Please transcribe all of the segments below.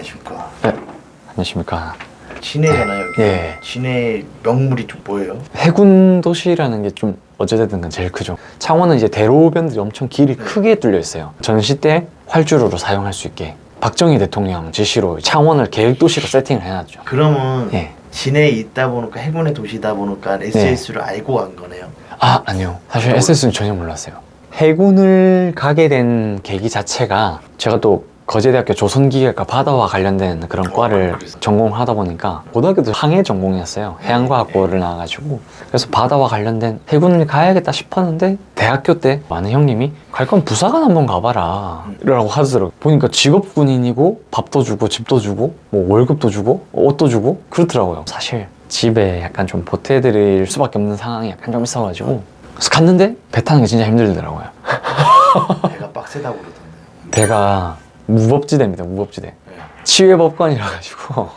안녕하십니까. 네, 안녕하십니까. 진해잖아요. 여기. 예. 진해 명물이 좀 뭐예요? 해군 도시라는 게 좀 어찌됐든 간 제일 크죠. 창원은 이제 대로변들이 엄청 길이 크게 뚫려 있어요. 전시 때 활주로로 사용할 수 있게 박정희 대통령 지시로 창원을 계획도시로 세팅을 해놨죠. 그러면 예. 진해에 있다 보니까 해군의 도시다 보니까 SS를 알고 간 거네요. 아, 아니요. 사실 SS는 전혀 몰랐어요. 해군을 가게 된 계기 자체가 제가 또 거제대학교 조선기계과 바다와 관련된 그런 과를 그래서. 전공하다 보니까 고등학교도 항해 전공이었어요. 해양과학고를 나와가지고 그래서 바다와 관련된 해군을 가야겠다 싶었는데 대학교 때 많은 형님이 갈 건 부사관 한번 가봐라 라고 하더라고요. 보니까 직업군인이고 밥도 주고 집도 주고 뭐 월급도 주고 옷도 주고 그렇더라고요. 사실 집에 약간 좀 보태드릴 수밖에 없는 상황이 약간 좀 있어가지고 그래서 갔는데 배 타는 게 진짜 힘들더라고요. 배가 빡세다고 그러던데. 배가 무법지대입니다. 무법지대. 네. 치외법관이라 가지고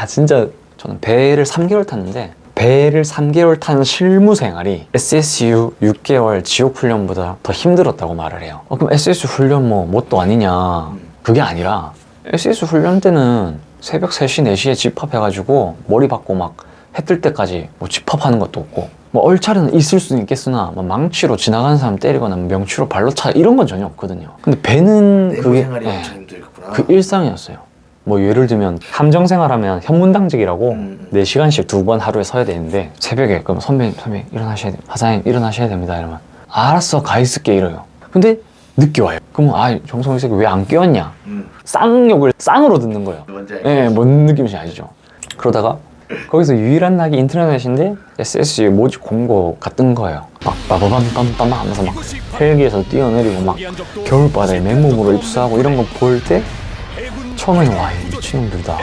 진짜 저는 배를 3개월 탔는데 배를 3개월 탄 실무 생활이 SSU 6개월 지옥 훈련보다 더 힘들었다고 말을 해요. 그럼 SSU 훈련 뭐 뭣도 아니냐? 그게 아니라 SSU 훈련 때는 새벽 3시, 4시에 집합해가지고 머리 박고 막 해 뜰 때까지 뭐 집합하는 것도 없고 뭐 얼차려는 있을 수는 있겠으나 뭐 망치로 지나가는 사람 때리거나 명치로 발로 차 이런 건 전혀 없거든요. 근데 배는 내부 그게 생활이 엄청 힘들겠구나. 그 일상이었어요. 뭐 예를 들면 함정 생활하면 현문당직이라고 4시간씩 2번 하루에 서야 되는데 새벽에 그럼 선배님 일어나셔야 돼요. 하사님 일어나셔야 됩니다. 이러면 알았어 가 있을게 이래요. 근데 늦게 와요. 그러면 정성이 새끼 왜 안 깨웠냐? 쌍욕을 쌍으로 듣는 거예요. 뭔지 알겠어요. 예, 뭔 느낌인지 아시죠? 그러다가 거기서 유일한 낙이 인터넷인데 SSU 모집 공고가 뜬 거예요. 막 빠바밤빰빰 하면서 막 헬기에서 뛰어내리고 막 겨울바다에 맨몸으로 입수하고 이런 거 볼 때 처음에는 와, 이 미친놈들다.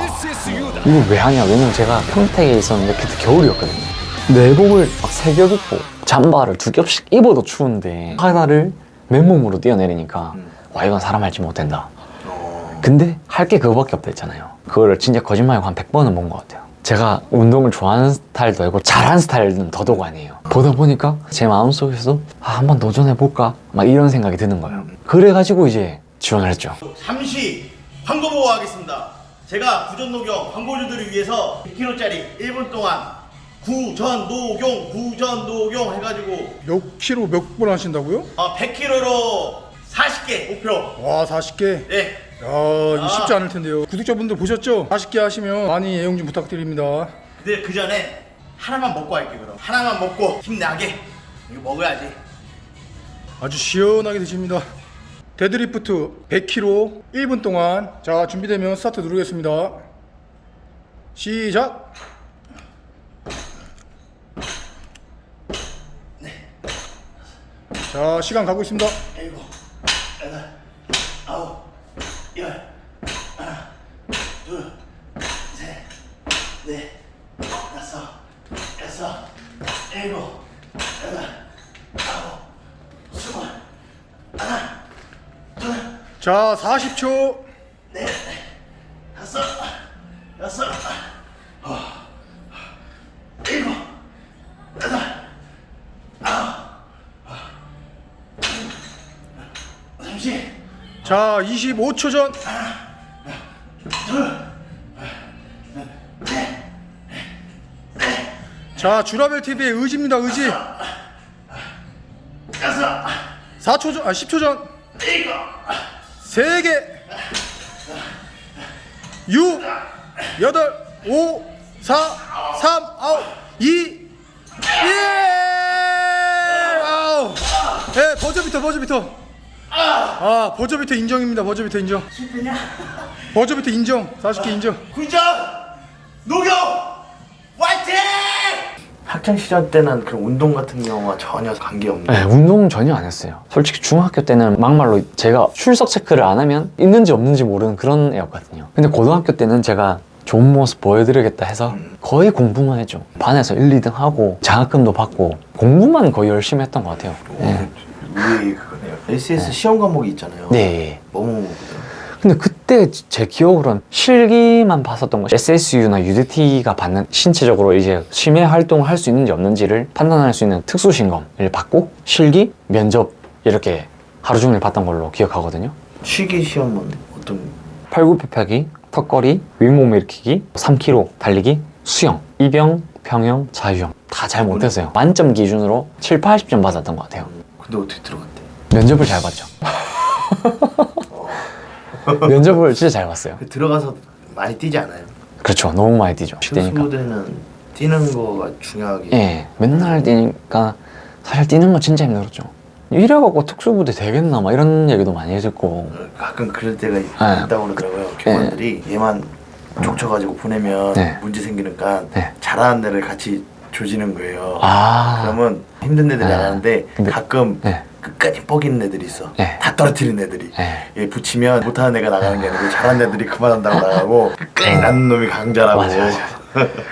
이거 왜 하냐? 왜냐면 제가 평택에 있었는데 그때 겨울이었거든요. 내복을 막 3겹 입고 잠바를 2겹씩 입어도 추운데 바다를 맨몸으로 뛰어내리니까 와, 이건 사람 할지 못된다. 근데 할 게 그거밖에 없다 했잖아요. 그거를 진짜 거짓말이고 한 100번은 본 것 같아요. 제가 운동을 좋아하는 스타일도 아니고 잘하는 스타일은 더더욱 아니에요. 보다 보니까 제 마음속에서 한번 도전해볼까? 막 이런 생각이 드는 거예요. 그래가지고 이제 지원을 했죠. 잠시 광고 보고 하겠습니다. 제가 구전노경 광고주들을 위해서 1kg짜리 1분 동안 구전노경 해가지고 몇 킬로 몇 번 하신다고요? 100kg로 40개 목표. 와 40개? 네. 야 이거 쉽지 않을 텐데요. 구독자분들 보셨죠? 40개 하시면 많이 애용 좀 부탁드립니다. 근데 그 전에 하나만 먹고 할게. 그럼 하나만 먹고 힘나게 이거 먹어야지. 아주 시원하게 드십니다. 데드리프트 100kg 1분 동안. 자 준비되면 스타트 누르겠습니다. 시작. 자 시간 가고 있습니다. 7, 8, 9, 10. 하나, 둘, 셋, 넷, 다섯, 여섯, 일곱, 여덟, 아홉, 스물. 하나, 둘, 자 40초. 넷, 다섯, 여섯, 일곱, 여덟, 아홉, 잠시. 자 25초 전. 자 주라벨 TV의 의지입니다. 의지. 4초 전. 10초 전. 3개. 6 8 5 4 3 2 1. 아우. 예, 버저비터. 버저비터 인정입니다. 버저비터 인정. 버저비터 인정. 40개 인정. 구전 노경 화이팅! 학창 시절 때는 그런 운동 같은 경우와 전혀 관계없는. 네, 운동 전혀 안 했어요. 솔직히 중학교 때는 막말로 제가 출석 체크를 안 하면 있는지 없는지 모르는 그런 애였거든요. 근데 고등학교 때는 제가 좋은 모습 보여드리겠다 해서 거의 공부만 했죠. 반에서 1, 2등 하고 장학금도 받고 공부만 거의 열심히 했던 것 같아요. 네. 우리 그거네요. SS 시험 과목이 있잖아요. 네. 뭐뭐. 근데 그때 제 기억으로는 실기만 봤었던 거 SSU나 UDT가 받는 신체적으로 이제 심해 활동을 할 수 있는지 없는지를 판단할 수 있는 특수 신검을 받고 실기, 면접 이렇게 하루 종일 봤던 걸로 기억하거든요. 실기 시험은 보통 팔굽혀펴기, 턱걸이, 윗몸 일으키기, 3kg 달리기, 수영, 이병, 평영, 자유형 다 잘 못했어요. 만점 기준으로 7, 80점 받았던 것 같아요. 근데 어떻게 들어갔대? 면접을 잘 봤죠. 면접을 진짜 잘 봤어요. 들어가서 많이 뛰지 않아요? 그렇죠. 너무 많이 뛰죠. 뛰니까. 선수들은 뛰는 거가 중요하게. 예, 맨날 뛰니까 사실 뛰는 건 진짜 힘들었죠. 이래갖고 특수부대 되겠나 막 이런 얘기도 많이 듣고. 가끔 그럴 때가 있다고 그러더라고요. 교관들이 얘만 족쳐가지고 보내면 네. 문제 생기니까 네. 잘하는 애를 같이 조지는 거예요. 아, 그러면 힘든 애들이 네. 안 하는데 근데- 가끔 네. 끝까지 뻐기는 애들이 있어. 네. 다 떨어뜨리는 애들이. 네. 얘 붙이면 못하는 애가 나가는 게 아니고 잘하는 애들이 그만한다고 나가고 끝까지 낳는 놈이 강자라고. 맞아.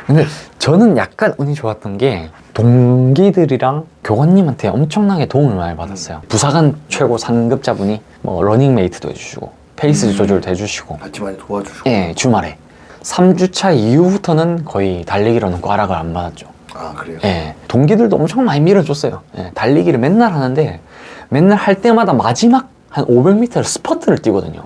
근데 저는 약간 운이 좋았던 게 동기들이랑 교관님한테 엄청나게 도움을 많이 받았어요. 부사관 최고 상급자분이 뭐 러닝메이트도 해주시고 페이스 조절도 해주시고 같이 많이 도와주시고. 예, 주말에 3주차 이후부터는 거의 달리기로는 꽈락을 안 받았죠. 아 그래요? 예, 동기들도 엄청 많이 밀어줬어요. 예, 달리기를 맨날 하는데 맨날 할 때마다 마지막 한 500m를 스퍼트를 뛰거든요.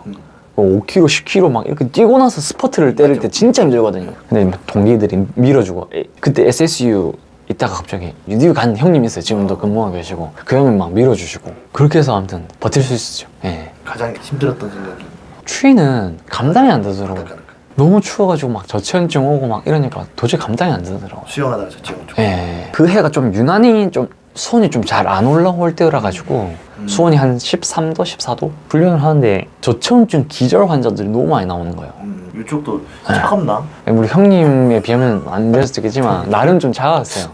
5km, 10km 막 이렇게 뛰고 나서 스퍼트를 때릴 때 진짜 힘들거든요. 근데 동기들이 밀어주고 그때 SSU 있다가 갑자기 유디우 간 형님 있어요. 지금도 근무하고 계시고 그 형님 막 밀어주시고 그렇게 해서 아무튼 버틸 수 있었죠. 예. 가장 힘들었던 생각이. 추위는 감당이 안 되더라고요. 그러니까 너무 추워가지고 막 저체온증 오고 막 이러니까 도저히 감당이 안 되더라고요. 수영하다가 저 지금 좀. 예. 그 해가 좀 유난히 좀 수온이 좀 잘 안 올라올 때라 가지고 수온이 한 13도, 14도 훈련을 하는데 저체온증 기절 환자들이 너무 많이 나오는 거예요. 이쪽도 차갑나? 우리 형님에 비하면 안 될 수도 있겠지만 나름 좀 작았어요.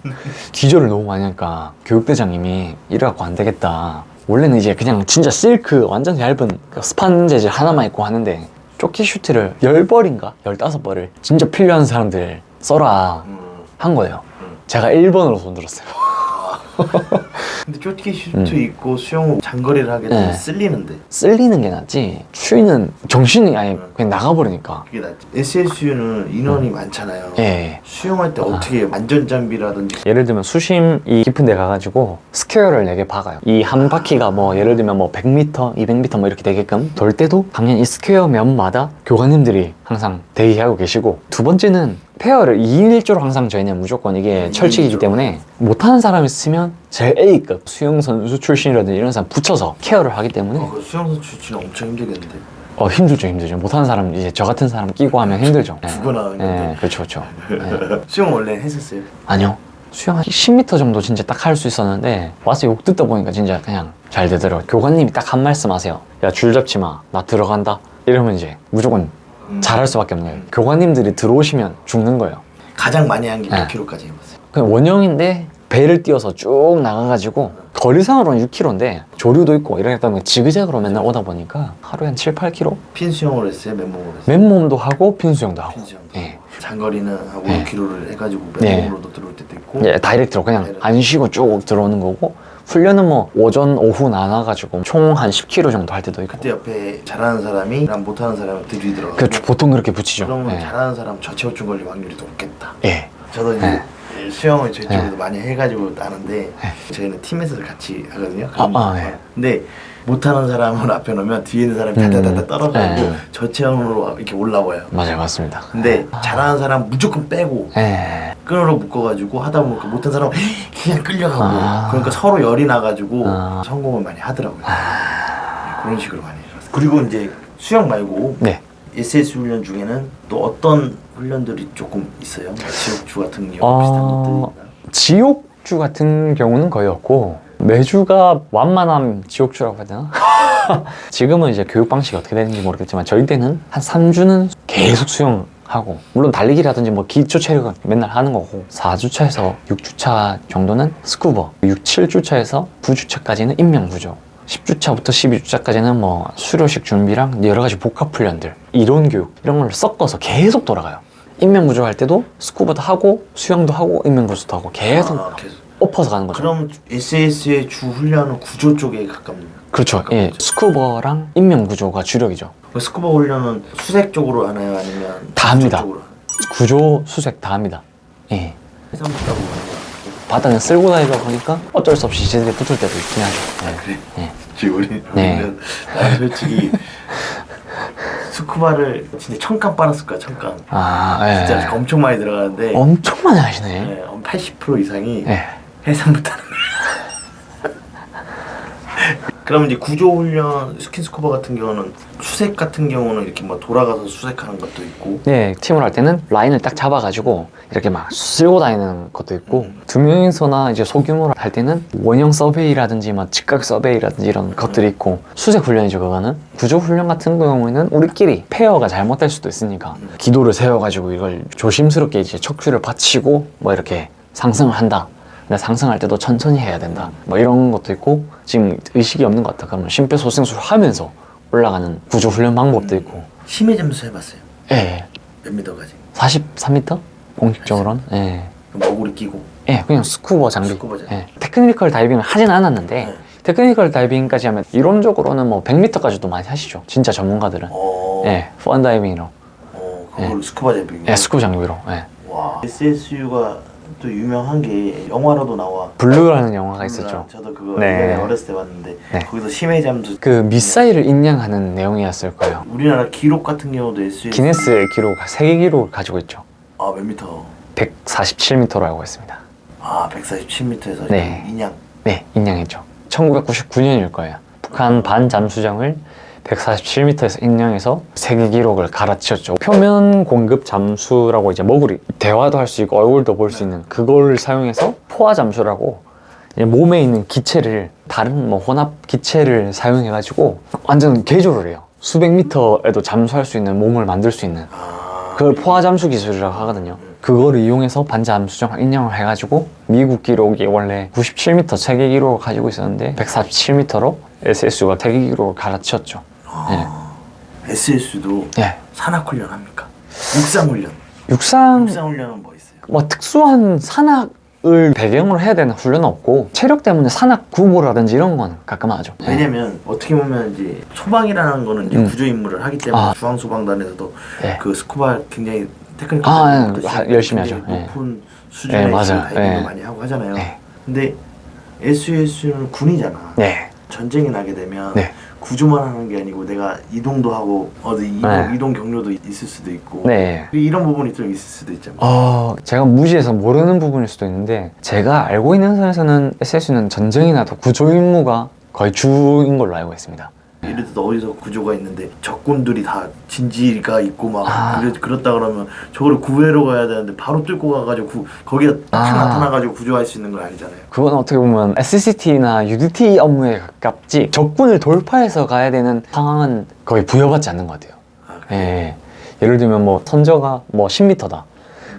기절을 너무 많이 하니까 교육대장님이 이래갖고 안 되겠다. 원래는 이제 그냥 진짜 실크 완전 얇은 그 스판 재질 하나만 입고 하는데 조끼 슈트를 10벌인가 15벌을 진짜 필요한 사람들 써라 한 거예요. 제가 1번으로 손들었어요. 근데 쪼끼 슈트 입고 수영 장거리를 하게 되면 네. 쓸리는데 쓸리는 게 낫지 추위는 정신이 아예 그냥 나가버리니까. 그게 낫지. SSU는 인원이 많잖아요. 예. 수영할 때 어떻게 안전장비라든지 예를 들면 수심이 깊은 데 가가지고 스퀘어를 4개 박아요. 이 한 바퀴가 뭐 예를 들면 뭐 100m, 200m 뭐 이렇게 되게끔 돌 때도 당연히 이 스퀘어 면마다 교관님들이 항상 대기하고 계시고, 두 번째는 페어를 2인 1조로 항상 저희는 무조건 이게 철칙이기 때문에 못하는 사람이 있으면 제일 A급 수영 선수 출신이라든지 이런 사람 붙여서 케어를 하기 때문에 그 수영선수 출신은 엄청 힘들겠는데 힘들죠. 못하는 사람 이제 저 같은 사람 끼고 하면 힘들죠. 죽거나 네, 그렇죠. 네. 수영 원래 했었어요? 아니요. 수영 한 10m 정도 진짜 딱 할 수 있었는데 와서 욕 듣다 보니까 진짜 그냥 잘 되더라고요. 교관님이 딱 한 말씀 하세요. 야, 줄 잡지 마. 나 들어간다. 이러면 이제 무조건 잘할 수밖에 없는 거예요. 교관님들이 들어오시면 죽는 거예요. 가장 많이 한 게 몇 네. 킬로까지 해봤어요? 그냥 원형인데 배를 띄워서 쭉 나가가지고 거리상으로는 6km인데 조류도 있고 이러다 보니까 지그재그로 맨날 오다 보니까 하루에 한 7, 8km? 핀 수영을 했어요? 맨몸으로 했어요? 맨몸도 하고 핀수영도 하고. 핀 수영도 예. 장거리는 하고 네. 5km를 해가지고 네. 맨몸으로도 들어올 때도 있고 예, 다이렉트로 그냥 안 쉬고 쭉 들어오는 거고, 훈련은 뭐 오전, 오후 나눠가지고 총 한 10km 정도 할 때도 있고. 그때 옆에 잘하는 사람이 랑 못하는 사람을 들이더라고요. 그 보통 그렇게 붙이죠. 그러면 예. 잘하는 사람 저체온증 걸릴 확률이 높겠다. 예. 저도 이제 수영을 저희 쪽에도 네. 많이 해가지고 아는데 저희는 팀에서 같이 하거든요. 네. 근데 못하는 사람을 앞에 놓으면 뒤에 있는 사람이 다다다다 떨어져가고 네. 저체온으로 이렇게 올라와요. 맞아요, 맞습니다. 근데 잘하는 사람 무조건 빼고 예. 끈으로 묶어가지고 하다 보니까 못한 사람은 그냥 끌려가고 아. 그러니까 서로 열이 나가지고 아. 성공을 많이 하더라고요. 네, 그런 식으로 많이 해봤어요. 그리고 이제 수영 말고 네. SS 훈련 중에는 또 어떤 훈련들이 조금 있어요? 지옥주 같은 경우 비슷한 것들이 있나요? 지옥주 같은 경우는 거의 없고, 매주가 완만한 지옥주라고 해야 되나? 지금은 이제 교육 방식이 어떻게 되는지 모르겠지만 저희 때는 한 3주는 계속 수영하고, 물론 달리기라든지 뭐 기초 체력은 맨날 하는 거고, 4주차에서 6주차 정도는 스쿠버, 6, 7주차에서 9주차까지는 인명구조, 10주차부터 12주차까지는 뭐 수료식 준비랑 여러 가지 복합 훈련들, 이론 교육 이런 걸 섞어서 계속 돌아가요. 인명구조 할 때도 스쿠버도 하고 수영도 하고 인명구조도 하고 계속 계속. 엎어서 가는 거죠. 그럼 SS의 주 훈련은 구조 쪽에 가깝나요? 그렇죠. 예, 스쿠버랑 인명구조가 주력이죠. 그 스쿠버 훈련은 수색 쪽으로 하나요? 아니면 다 합니다. 구조 쪽으로 하나요? 구조, 수색 다 합니다. 예. 해삼 붙다고 하는 거 바다는 쓸고 다니다 보니까 어쩔 수 없이 지들이 붙을 때도 있긴 하죠. 예. 그래? 예. 지금 네. 우리는 나는 솔직히 스쿠바를 진짜 천간 빨았을 거야, 천간. 예. 진짜 엄청 많이 들어가는데 엄청 많이 하시네. 네, 80% 이상이 예. 해상 못하는 거야. 그럼 이제 구조훈련 스킨스쿠버 같은 경우는 수색 같은 경우는 이렇게 뭐 돌아가서 수색하는 것도 있고 네, 팀을 할 때는 라인을 딱 잡아가지고 이렇게 막 쓸고 다니는 것도 있고 두 명이서나 이제 소규모로 할 때는 원형 서베이라든지 막 직각 서베이라든지 이런 것들이 있고 수색 훈련이죠. 그거는 구조 훈련 같은 경우에는 우리끼리 페어가 잘못될 수도 있으니까 기도를 세워가지고 이걸 조심스럽게 이제 척추를 받치고 뭐 이렇게 상승을 한다. 근데 상승할 때도 천천히 해야 된다. 뭐 이런 것도 있고 지금 의식이 없는 것 같다. 그러면 심폐소생술 하면서 올라가는 구조 훈련 방법도 있고. 심해 잠수 해봤어요? 예. 몇 미터까지? 43m? 공식적으로는? 예. 그럼 머구리 끼고 예, 그냥 스쿠버 장비. 스쿠버 장비. 예. 테크니컬 다이빙을 하진 않았는데 네. 테크니컬 다이빙까지 하면 이론적으로는 뭐 100m까지도 많이 하시죠. 진짜 전문가들은. 예, 펀 다이빙으로. 그걸 스쿠버 장비. 예, 스쿠버 장비로. 예. 와. SSU가 또 유명한 게 영화로도 나와. 블루라는 영화가 있었죠. 저도 그거 네. 예전에 어렸을 때 봤는데 네. 거기서 심해 잠수. 그 미사일을 인양하는 내용이었을 거예요. 우리나라 기록 같은 경우도 SSU. 기네스 기록, 세계 기록을 가지고 있죠. 몇 미터? 147m로 알고 있습니다. 147m에서 네. 인양. 네, 인양했죠. 1999년일 거예요. 북한 반잠수정을 147m에서 인양해서 세계 기록을 갈아치웠죠. 표면 공급 잠수라고 이제 머구리 대화도 할 수 있고 얼굴도 볼 수 있는 그걸 사용해서 포화 잠수라고 이제 몸에 있는 기체를 다른 뭐 혼합 기체를 사용해가지고 완전 개조를 해요. 수백 미터에도 잠수할 수 있는 몸을 만들 수 있는 그걸 포화 잠수 기술이라고 하거든요. 그거를 이용해서 반잠수정 인양을 해가지고 미국 기록이 원래 97m 세계 기록을 가지고 있었는데 147m로 SSU가 세계 기록을 갈아치웠죠. SSU도 예. 산악훈련 합니까? 육상훈련. 육상 육상훈련은 뭐 있어요? 뭐 특수한 산악을 배경으로 해야 되는 훈련은 없고 체력 때문에 산악 구보라든지 이런 건 가끔 하죠. 예. 왜냐면 어떻게 보면 이제 소방이라는 거는 이제 구조 임무를 하기 때문에 중앙소방단에서도 예. 그 스쿠바 굉장히 테크니컬 열심히 하죠. 높은 수준의 맞아요. 다이빙을 많이 하고 하잖아요. 예. 근데 SUS는 군이잖아. 네. 전쟁이 나게 되면 네. 구조만 하는 게 아니고 내가 이동도 하고 어디 이동 경로도 있을 수도 있고 네. 이런 부분이 좀 있을 수도 있잖아요. 제가 무지해서 모르는 부분일 수도 있는데 제가 알고 있는 선에서는 SSU는 전쟁이 나도 구조 임무가 거의 주인 걸로 알고 있습니다. 예를 들어 어디서 구조가 있는데 적군들이 다 진지가 있고 막 그렇다 그러면 저거를 구해러 가야 되는데 바로 뚫고 가가지고 거기에 딱 나타나가지고 구조할 수 있는 건 아니잖아요. 그건 어떻게 보면 SCT나 UDT 업무에 가깝지 적군을 돌파해서 가야 되는 상황은 거의 부여받지 않는 것 같아요. 예. 예를 들면 뭐 선저가 뭐 10m다.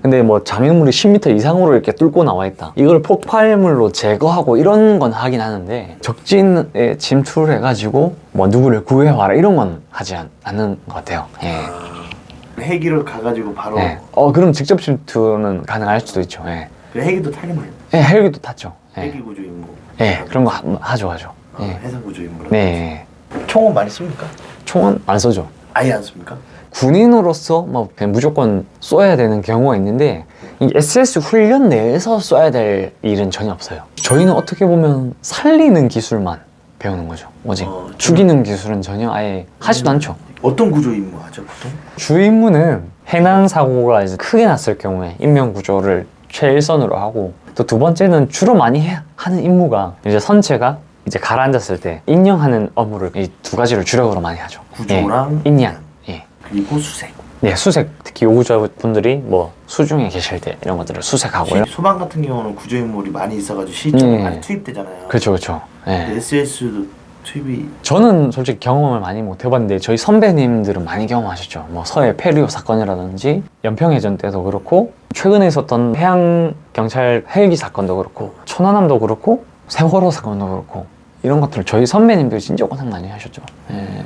근데 뭐 장애물이 10m 이상으로 이렇게 뚫고 나와 있다. 이걸 폭발물로 제거하고 이런 건 하긴 하는데 적진에 침투를 해가지고 뭐 누구를 구해와라 이런 건 하지 않는 것 같아요. 예. 헬기를 가가지고 바로 예. 그럼 직접 침투는 가능할 수도 있죠. 예. 그 헬기도 타기만 해요. 예, 헬기도 탔죠. 예. 헬기 구조 임무. 예, 그런 거 하죠. 예. 해상 구조 임무. 네. 총은 많이 씁니까? 총은 안 쏘죠. 아예 안 씁니까? 군인으로서 뭐 그냥 무조건 쏘야 되는 경우가 있는데 이 SS 훈련 내에서 쏘야 될 일은 전혀 없어요. 저희는 어떻게 보면 살리는 기술만 배우는 거죠. 오직 죽이는 기술은 전혀 아예 하지도 않죠. 어떤 구조 임무 하죠 보통? 주 임무는 해난 사고가 이제 크게 났을 경우에 인명 구조를 최일선으로 하고 또 두 번째는 주로 많이 하는 임무가 이제 선체가 이제 가라앉았을 때 인양하는 업무를 이 두 가지를 주력으로 많이 하죠. 구조랑 인양. 예. 그리고 수색. 네, 수색. 특히 요구자분들이 뭐 수중에 계실 때 이런 것들을 수색하고요. 소방 같은 경우는 구조 인물이 많이 있어가지고 실전에 많이 투입되잖아요. 그렇죠. 예. SS도 투입이 저는 솔직히 경험을 많이 못 해봤는데 저희 선배님들은 많이 경험하셨죠. 뭐 서해 페리오 사건이라든지 연평해전 때도 그렇고 최근에 있었던 해양 경찰 헬기 사건도 그렇고 천안함도 그렇고 세월호 사건도 그렇고 이런 것들을 저희 선배님들이 진짜 고생 많이 하셨죠. 예.